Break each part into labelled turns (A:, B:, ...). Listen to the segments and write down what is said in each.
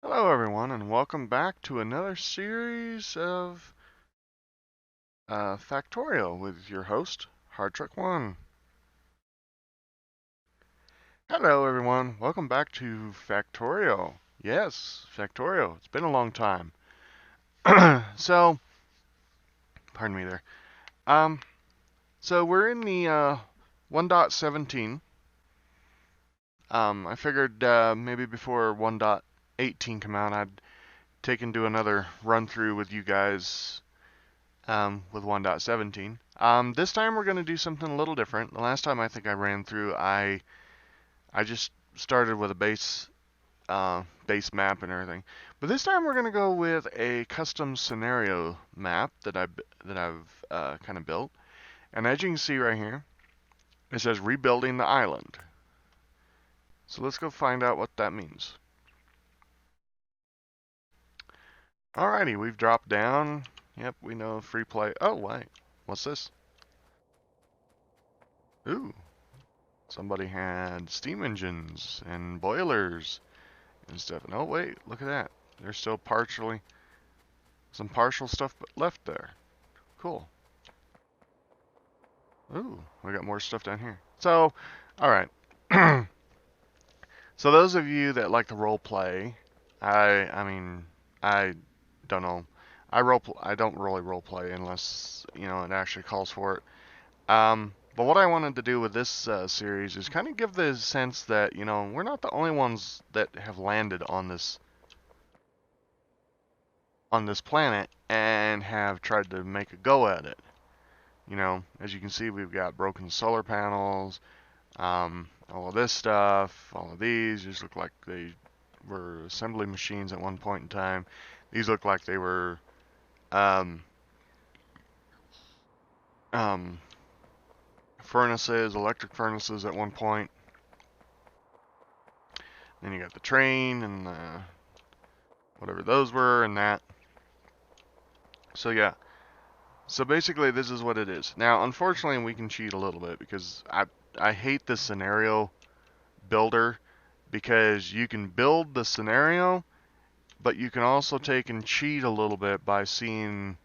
A: Hello everyone and welcome back to another series of Factorio with your host, Hardtruck1. Hello everyone, welcome back to Factorio. Yes, Factorio, it's been a long time. So, pardon me there. Um, so we're in the 1.17. I figured maybe before 1.18 come out I'd take and do another run through with you guys with 1.17. This time we're going to do something a little different. The last time I think I ran through, I just started with a base map and everything. But this time we're going to go with a custom scenario map that I've kind of built. And as you can see right here, it says rebuilding the island. So let's go find out what that means. Alrighty, we've dropped down. Yep, we know free play. Oh wait, what's this? Ooh. Somebody had steam engines and boilers and stuff. And oh wait, look at that. There's still some partial stuff left there. Cool. Ooh, we got more stuff down here. So, all right. So those of you that like to role play, I don't know. I don't really role play unless it actually calls for it. But what I wanted to do with this series is kind of give the sense that, we're not the only ones that have landed on this planet and have tried to make a go at it. As you can see, we've got broken solar panels, all of this stuff, all of these just look like they were assembly machines at one point in time. These look like they were um, um, furnaces, electric furnaces at one point. Then you got the train and whatever those were and that. So yeah. So basically this is what it is. Now unfortunately we can cheat a little bit because I hate this scenario builder because you can build the scenario, but you can also take and cheat a little bit by seeing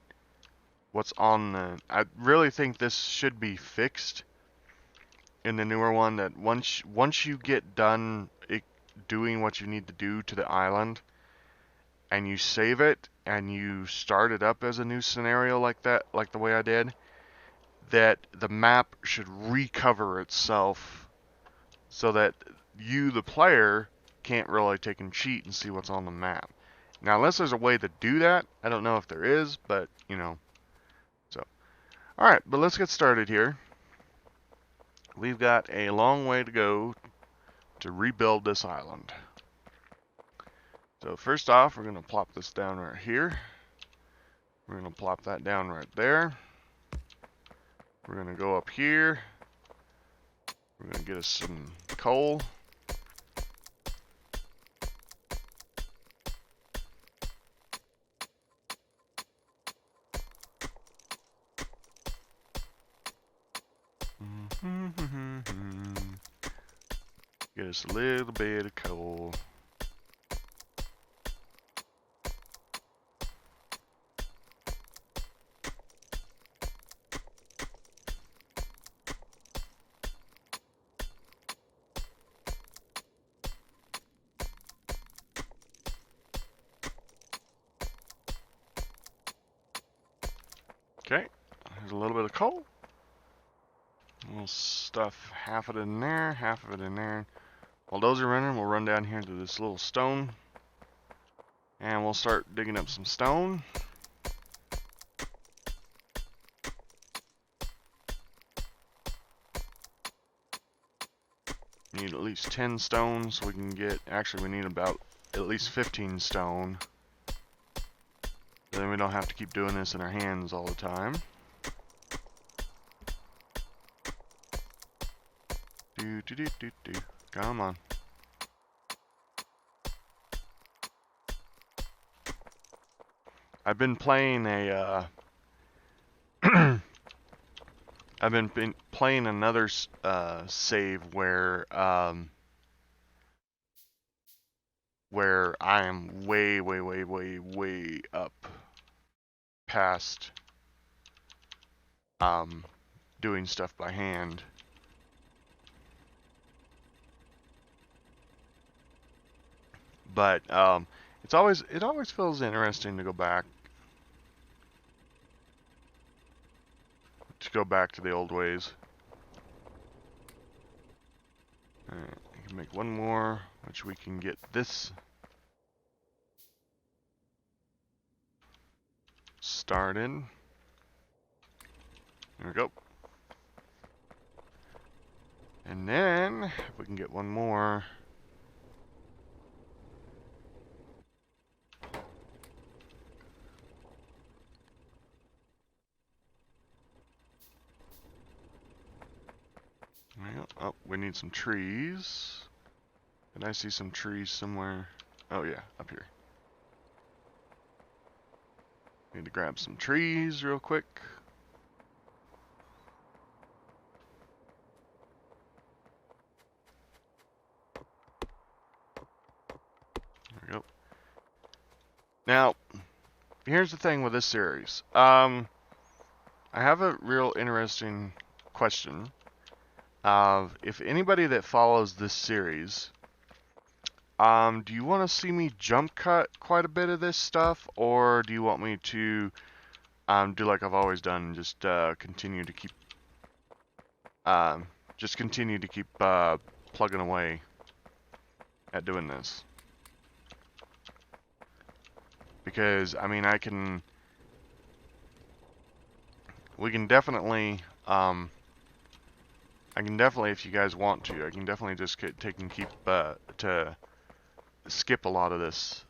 A: what's on the. I really think this should be fixed in the newer one. That once you get done doing what you need to do to the island, and you save it and you start it up as a new scenario like that, like the way I did, that the map should recover itself so that you, the player, can't really take and cheat and see what's on the map. Now, unless there's a way to do that, I don't know if there is, but, so. Alright, but let's get started here. We've got a long way to go to rebuild this island. So first off, we're going to plop this down right here. We're going to plop that down right there. We're going to go up here. We're going to get us some coal. Get us a little bit of coal. Okay, there's a little bit of coal. We'll stuff half of it in there, half of it in there. While those are running, we'll run down here to this little stone. And we'll start digging up some stone. Need at least 10 stone so we can get, actually we need about at least 15 stone. Then we don't have to keep doing this in our hands all the time. Do. Come on. I've been playing a I've been playing another save where where I am way up past doing stuff by hand. But it always feels interesting to go back to the old ways. Alright, I can make one more, which we can get this started. There we go. And then, if we can get one more. Oh, we need some trees. Did I see some trees somewhere? Oh yeah, up here. Need to grab some trees real quick. There we go. Now, here's the thing with this series. I have a real interesting question of if anybody that follows this series, do you want to see me jump cut quite a bit of this stuff, or do you want me to do like I've always done, just continue to keep plugging away at doing this? Because I mean, we can definitely I can definitely, if you guys want to, I can definitely just to skip a lot of this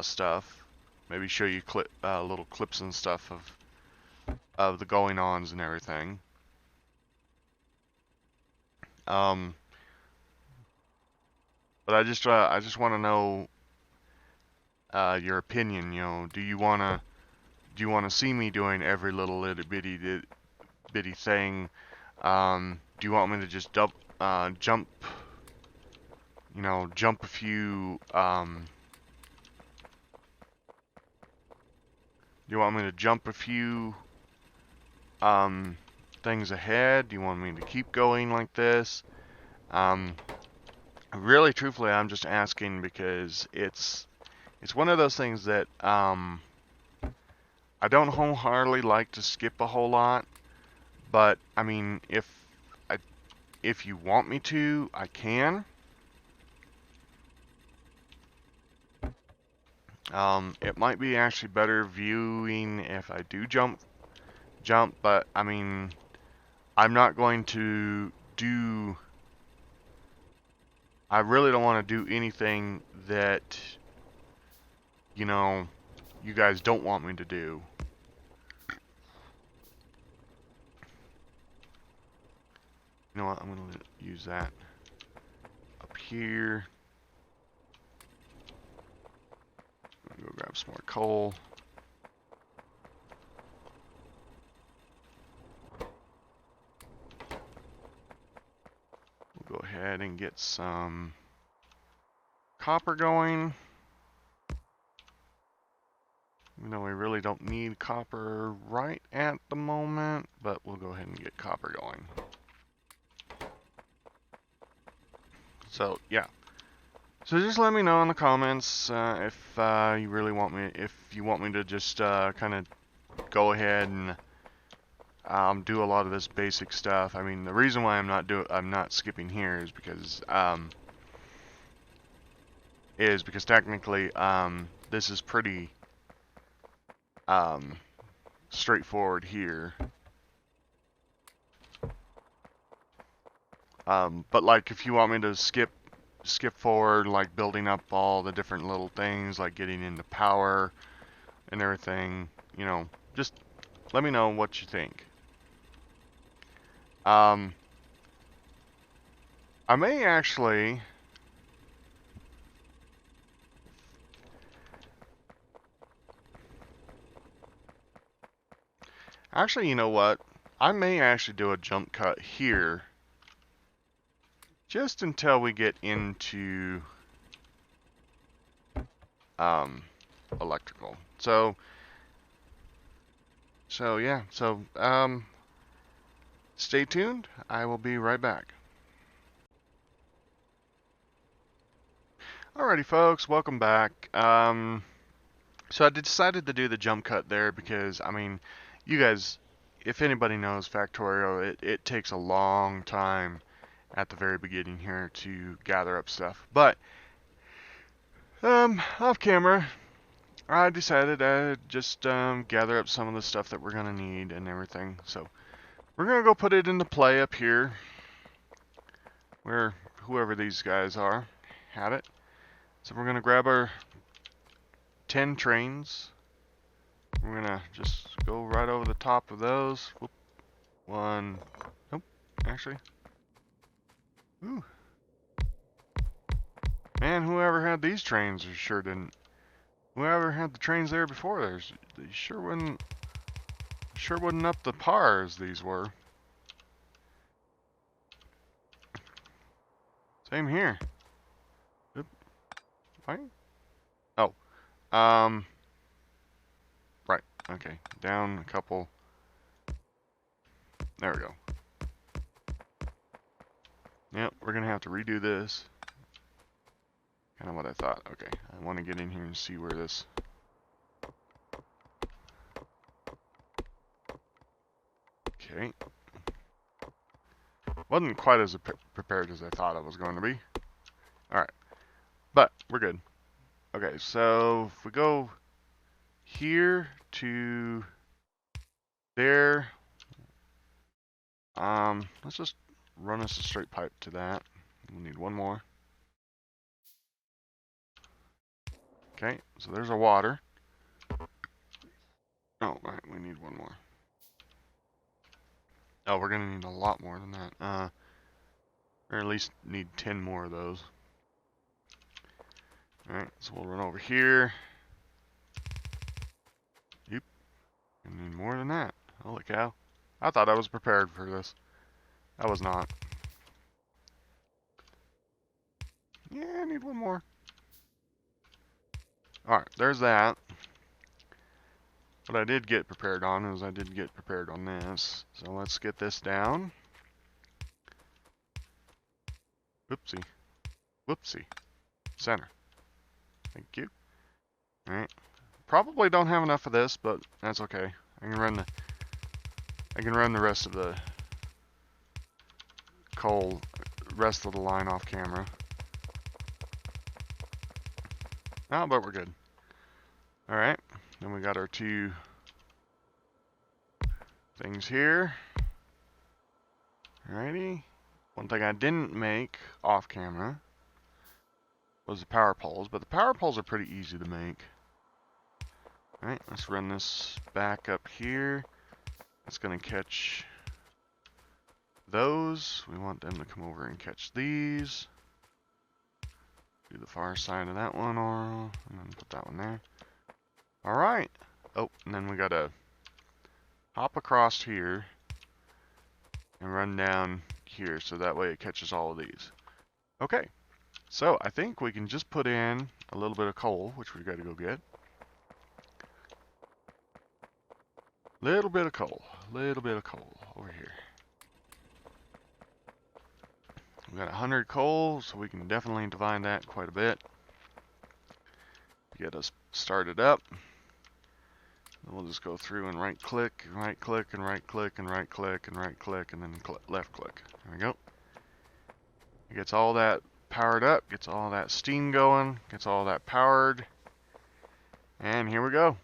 A: stuff. Maybe show you little clips and stuff of the going-ons and everything. But I just want to know your opinion. You know, do you want to see me doing every little bitty thing? Do you want me to just jump, you know, jump a few, do you want me to jump a few, things ahead? Do you want me to keep going like this? Really, truthfully, I'm just asking because it's one of those things that, I don't wholeheartedly like to skip a whole lot. But, I mean, if you want me to, I can. It might be actually better viewing if I do jump, but, I mean, I'm not going to do... I really don't want to do anything that, you know, you guys don't want me to do. You know what, I'm going to use that up here. I'm going to go grab some more coal. We'll go ahead and get some copper going. You know, we really don't need copper right at the moment, but we'll go ahead and get copper going. So, yeah. So just let me know in the comments if you really want me, if you want me to just kind of go ahead and do a lot of this basic stuff. I mean, the reason why I'm not skipping here is because technically this is pretty straightforward here. But like if you want me to skip forward, like building up all the different little things, like getting into power and everything, you know, just let me know what you think. I may actually you know what? I may actually do a jump cut here just until we get into electrical. So yeah. Stay tuned. I will be right back. Alrighty, folks, welcome back. So I decided to do the jump cut there because, I mean, you guys, if anybody knows Factorio, it takes a long time at the very beginning here to gather up stuff. But, off camera, I decided to just gather up some of the stuff that we're going to need and everything. So we're going to go put it into play up here, where whoever these guys are had it. So we're going to grab our 10 trains. We're going to just go right over the top of those. Whoop. One. Nope. Actually. Ooh. Man, whoever had these trains sure didn't. Whoever had the trains there before, they sure wouldn't up the par as these were. Same here. Oop. Right? Oh. Right. Okay. Down a couple. There we go. Yep, we're gonna have to redo this. Kind of what I thought. Okay, I want to get in here and see where this... Okay. Wasn't quite as prepared as I thought I was going to be. Alright. But, we're good. Okay, so if we go here to there, let's just run us a straight pipe to that. We need one more. Okay, so there's our water. Oh, right, we need one more. Oh, we're gonna need a lot more than that. Or at least need 10 more of those. Alright, so we'll run over here. Yep. I need more than that. Holy cow. I thought I was prepared for this. I was not. Yeah, I need one more. Alright, there's that. What I did get prepared on is I did get prepared on this. So let's get this down. Whoopsie. Whoopsie. Center. Thank you. Alright. Probably don't have enough of this, but that's okay. I can run the rest of the coal, rest of the line off camera. Oh, but we're good. Alright. Then we got our two things here. Alrighty. One thing I didn't make off camera was the power poles, but the power poles are pretty easy to make. Alright, let's run this back up here. It's going to catch those. We want them to come over and catch these. Do the far side of that one, and then put that one there. Alright. Oh, and then we got to hop across here and run down here so that way it catches all of these. Okay, so I think we can just put in a little bit of coal, which we got to go get. Little bit of coal over here. We got 100 coal, so we can definitely divide that quite a bit. Get us started up. Then we'll just go through and right click, and right click, and right click, and right click, and right click, and then left click. There we go. It gets all that powered up, gets all that steam going, gets all that powered. And here we go.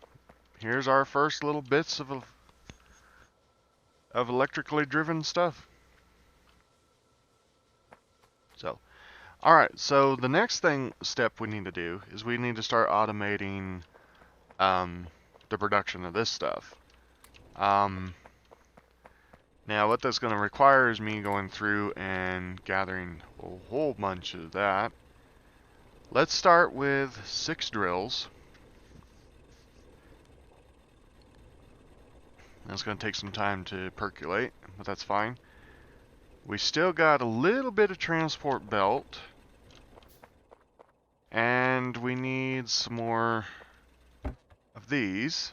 A: Here's our first little bits of electrically driven stuff. So, alright, so the next step we need to do is we need to start automating the production of this stuff. Now what that's going to require is me going through and gathering a whole bunch of that. Let's start with 6 drills. That's going to take some time to percolate, but that's fine. We still got a little bit of transport belt. And we need some more of these.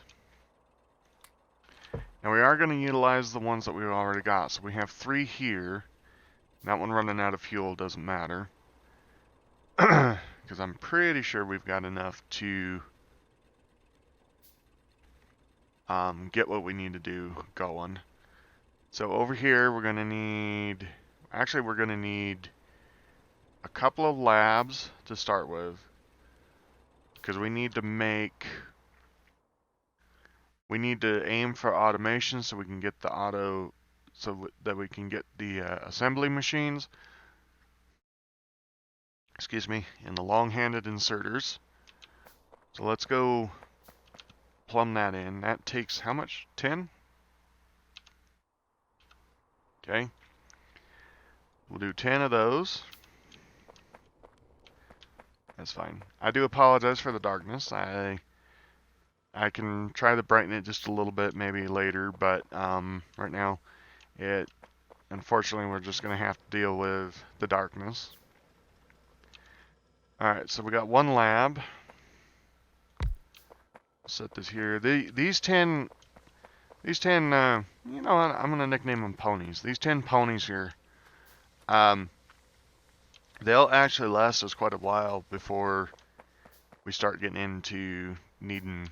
A: And we are going to utilize the ones that we've already got. So we have 3 here. That one running out of fuel doesn't matter. Because I'm pretty sure we've got enough to get what we need to do going. So over here we're going to need... Actually, we're going to need a couple of labs to start with. Because we need to make... We need to aim for automation so we can get the auto... So that we can get the assembly machines. Excuse me, and the long-handed inserters. So let's go plumb that in. That takes how much? 10? Okay. We'll do 10 of those. That's fine. I do apologize for the darkness. I can try to brighten it just a little bit maybe later, but right now unfortunately we're just going to have to deal with the darkness. Alright, so we got one lab. Set this here. These 10, you know what, I'm going to nickname them ponies. These 10 ponies here, they'll actually last us quite a while before we start getting into needing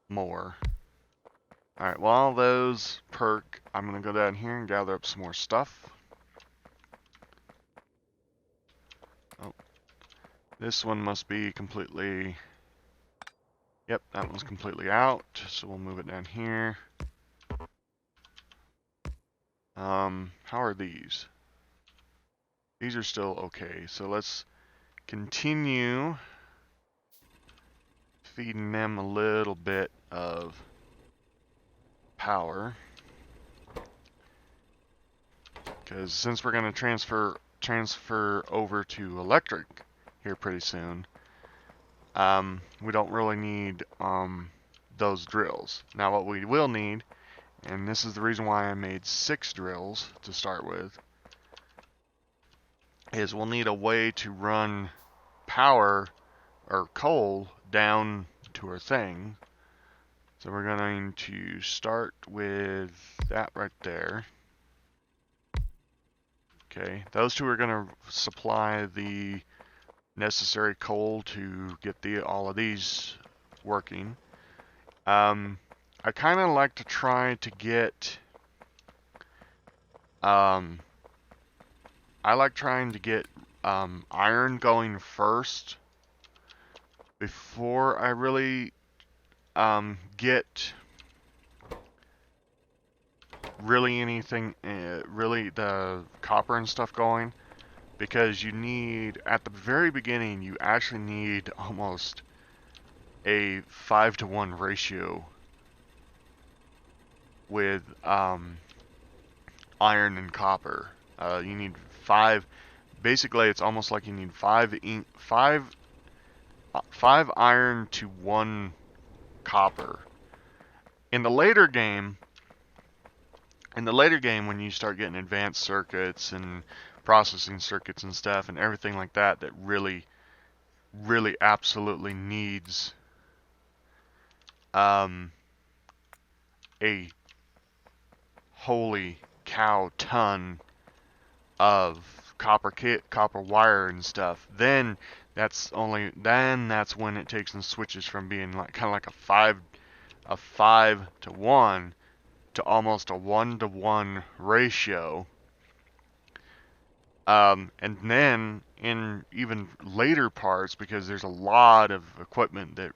A: more. Alright, while those perk, I'm going to go down here and gather up some more stuff. Oh, this one must be completely... Yep, that one's completely out, so we'll move it down here. How are these? These are still okay, so let's continue feeding them a little bit of power. Because since we're going to transfer over to electric here pretty soon, we don't really need those drills. Now what we will need, and this is the reason why I made 6 drills to start with, is we'll need a way to run power or coal down to our thing. So we're going to start with that right there. Okay, those two are going to supply the necessary coal to get all of these working. I kind of like to try to get I like trying to get iron going first before I really get really anything, really the copper and stuff going, because you need, at the very beginning, you actually need almost a 5-to-1 ratio with iron and copper. You need 5. Basically, it's almost like you need 5 iron to 1 copper. In the later game, when you start getting advanced circuits and processing circuits and stuff and everything like that, that really absolutely needs a holy cow ton of copper wire and stuff, then that's when it takes and switches from being like kind of like a 5-to-1 to almost a 1-to-1 ratio. And then in even later parts, because there's a lot of equipment that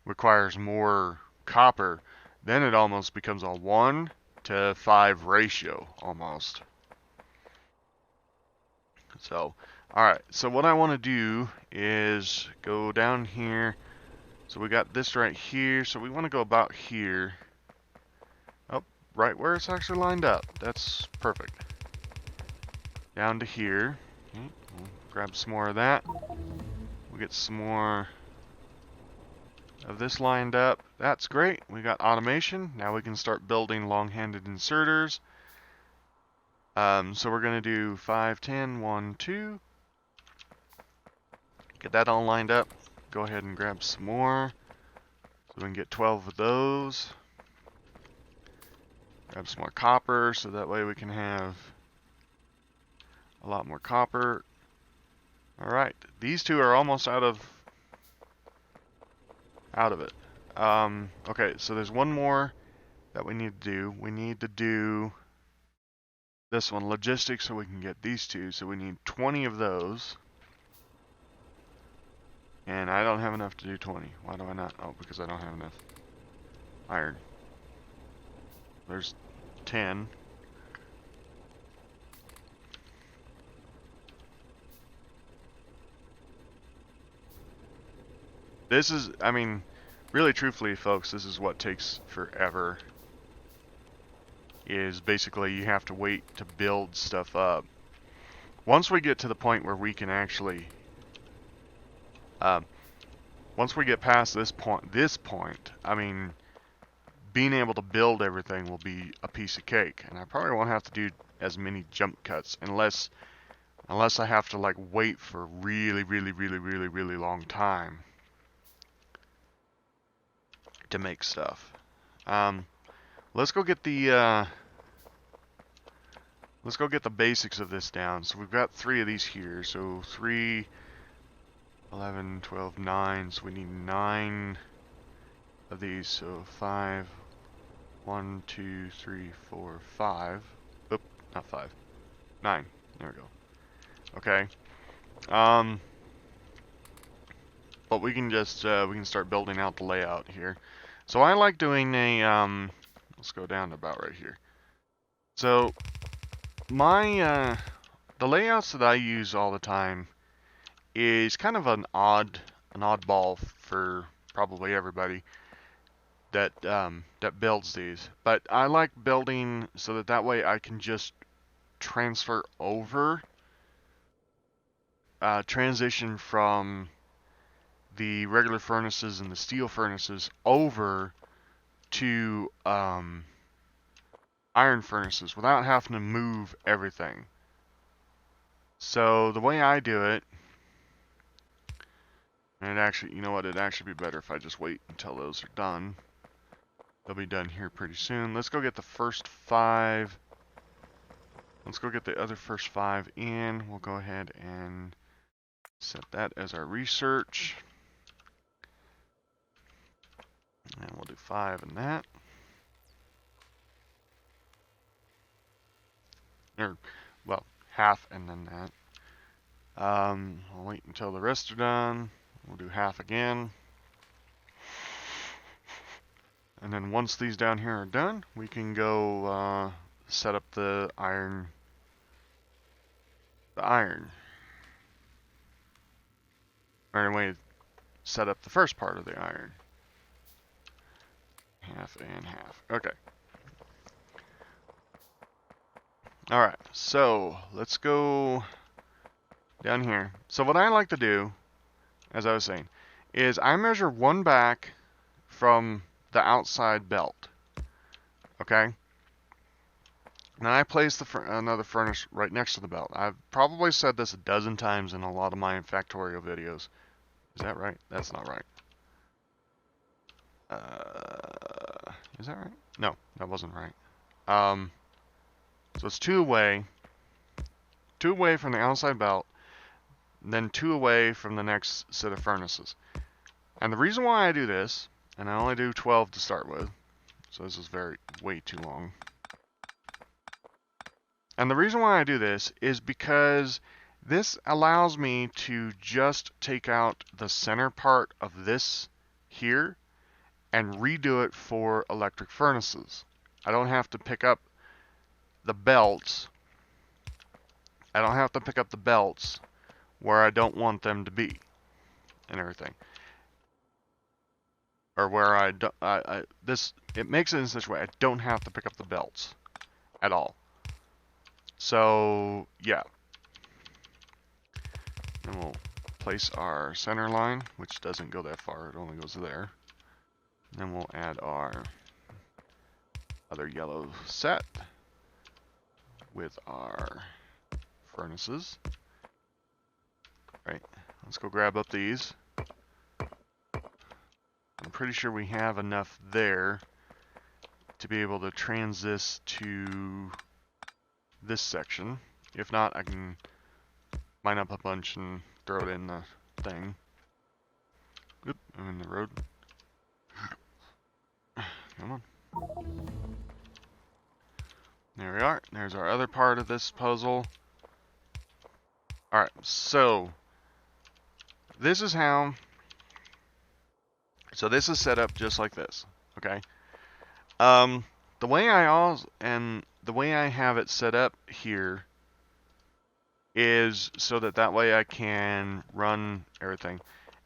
A: requires more copper, then it almost becomes a 1-to-5 ratio almost. So, alright, so what I want to do is go down here. So we got this right here, so we want to go about here. Oh, right where it's actually lined up. That's perfect. Down to here. Okay, we'll grab some more of that. We'll get some more of this lined up. That's great. We got automation. Now we can start building long-handed inserters. So we're going to do 5, 10, 1, 2. Get that all lined up. Go ahead and grab some more. So we can get 12 of those. Grab some more copper so that way we can have a lot more copper. Alright, these two are almost out of it. Okay, so there's one more that we need to do. We need to do this one, logistics, so we can get these two. So we need 20 of those. And I don't have enough to do 20. Why do I not? Oh, because I don't have enough iron. There's 10. This is, I mean, really truthfully, folks, this is what takes forever. Is basically you have to wait to build stuff up. Once we get to the point where we can actually, once we get past this point, I mean, being able to build everything will be a piece of cake. And I probably won't have to do as many jump cuts unless I have to like wait for a really long time to make stuff. Let's go get the basics of this down. So we've got 3 of these here. So 3, 11, 12, 9. So we need 9 of these. So 5, 1, 2, 3, 4, 5. Oop, not 5. 9. There we go. Okay. But we can just we can start building out the layout here. So I like doing a let's go down to about right here. So my the layouts that I use all the time is kind of an oddball for probably everybody that that builds these. But I like building so that way I can just transfer over, transition from the regular furnaces and the steel furnaces over to iron furnaces without having to move everything. So the way I do it, and it actually, you know what, it'd actually be better if I just wait until those are done. They'll be done here pretty soon. Let's go get the first 5. Let's go get the other first 5 in. We'll go ahead and set that as our research. And we'll do 5 in that. Or, well, half and then that. I'll wait until the rest are done. We'll do half again. And then once these down here are done, we can go set up the iron. Or anyway, set up the first part of the iron. Half and half. Okay. Alright, so let's go down here. So what I like to do, as I was saying, is I measure 1 back from the outside belt. Okay? Then I place another furnace right next to the belt. I've probably said this a dozen times in a lot of my Factorio videos. Is that right? That's not right. Is that right? No, that wasn't right. So it's 2 away. 2 away from the outside belt. Then 2 away from the next set of furnaces. And the reason why I do this, and I only do 12 to start with, so this is way too long. And the reason why I do this is because this allows me to just take out the center part of this here and redo it for electric furnaces. I don't have to pick up the belts. I don't have to pick up the belts where I don't want them to be and everything. Or where I don't, it makes it in such a way I don't have to pick up the belts at all. So, yeah. And we'll place our center line, which doesn't go that far, it only goes there. Then we'll add our other yellow set with our furnaces. Right, Let's go grab up these. I'm pretty sure we have enough there to be able to this to this section. If not, I can mine up a bunch and throw it in the thing. Oop, I'm in the road. Come on. There we are. There's our other part of this puzzle. Alright, so this is how... So this is set up just like this, okay? The way I have it set up here is so that way I can run everything.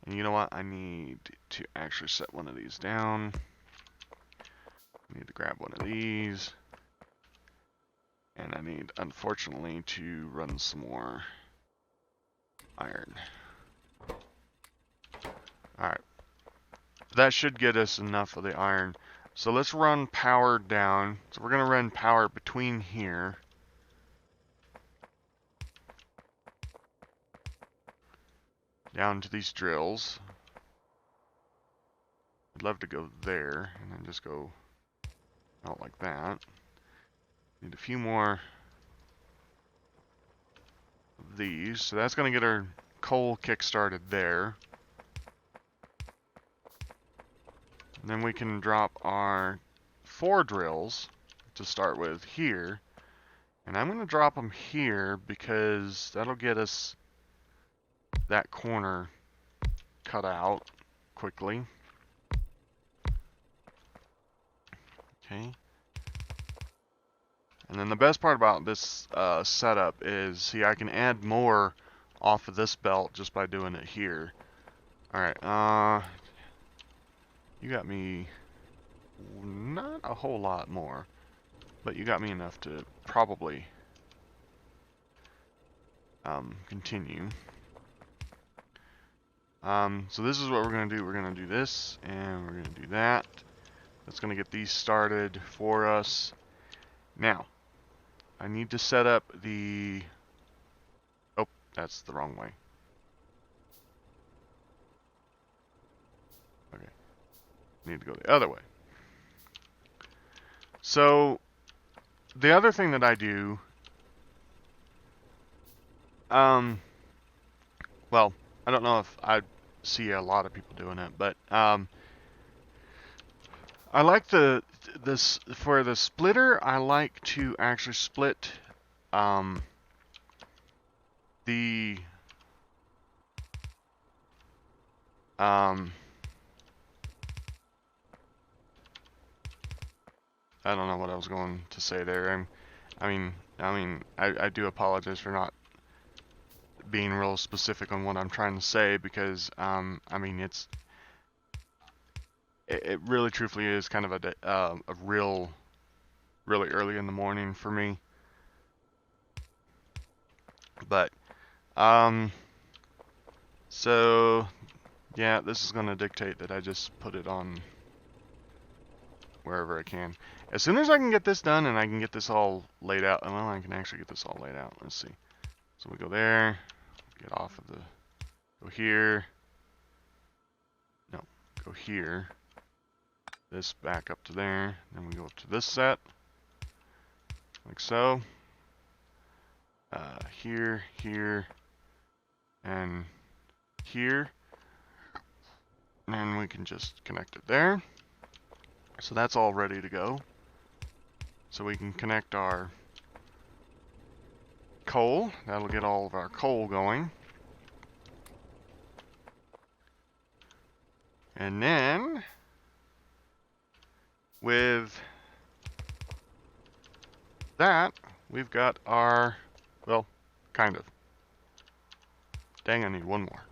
A: And you know what? I need to actually set one of these down. I need to grab one of these. And I need, unfortunately, to run some more iron. Alright. That should get us enough of the iron. So let's run power down. So we're going to run power between here. Down to these drills. I'd love to go there and then just go out like that. Need a few more of these. So that's going to get our coal kick-started there. And then we can drop our 4 drills to start with here. And I'm going to drop them here because that'll get us that corner cut out quickly. Okay. And then the best part about this setup is, see, I can add more off of this belt just by doing it here. Alright, you got me not a whole lot more, but you got me enough to probably continue. So this is what we're going to do. We're going to do this, and we're going to do that. That's going to get these started for us. Now, I need to set up the... Oh, that's the wrong way. Okay. I need to go the other way. So, the other thing that I do... well, I don't know if I see a lot of people doing it, but I like this for the splitter. I like to actually split the I don't know what I was going to say there. I do apologize for not being real specific on what I'm trying to say, because I mean, it really truthfully is kind of a really early in the morning for me. But so yeah, this is going to dictate that I just put it on wherever I can. As soon as I can get this done and I can get this all laid out, well, I can actually get this all laid out. Let's see. So we go there, get off of the, go here, no, go here, this back up to there, then we go up to this set, like so, here, here, and here, and we can just connect it there. So that's all ready to go. So we can connect our coal. That'll get all of our coal going. And then, with that, we've got our, well, kind of. Dang, I need one more.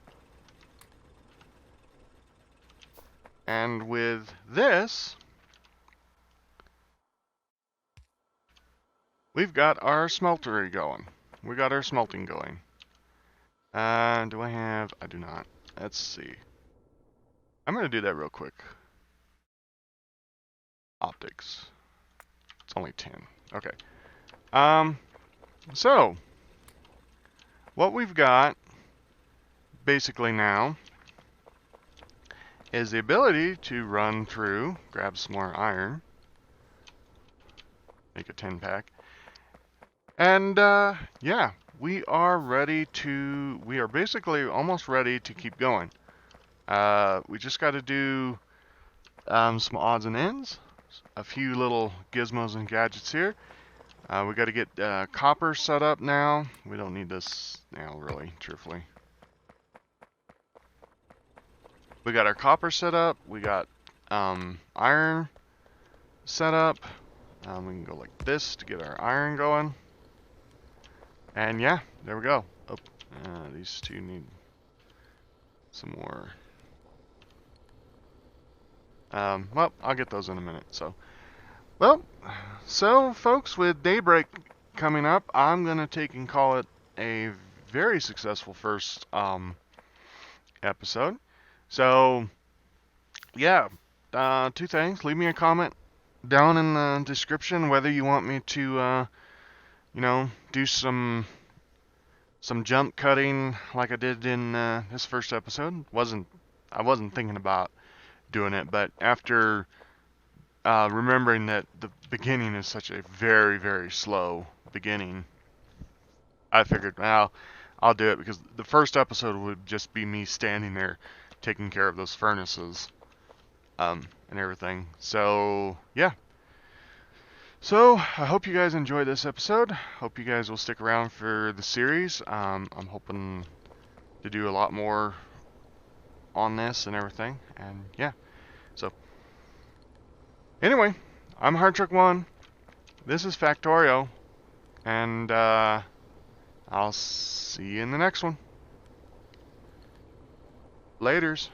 A: And with this, we've got our smeltery going. We got our smelting going. Do I have? I do not. Let's see. I'm going to do that real quick. Optics. It's only 10. Okay. So, what we've got basically now is the ability to run through, grab some more iron, make a 10-pack, and yeah, we are basically almost ready to keep going. We just got to do some odds and ends, a few little gizmos and gadgets here. We got to get copper set up now. We don't need this now, really, truthfully. We got our copper set up. We got iron set up. We can go like this to get our iron going. And yeah, there we go. Oh, these two need some more. Well, I'll get those in a minute. So folks, with daybreak coming up, I'm gonna take and call it a very successful first episode. So yeah, two things. Leave me a comment down in the description whether you want me to do some jump cutting like I did in this first episode. I wasn't thinking about doing it, but after remembering that the beginning is such a very, very slow beginning, I figured, well, I'll do it, because the first episode would just be me standing there taking care of those furnaces and everything. So yeah. So I hope you guys enjoyed this episode. Hope you guys will stick around for the series. I'm hoping to do a lot more on this and everything. And yeah. So anyway, I'm Hardtruck1. This is Factorio. And I'll see you in the next one. Laters.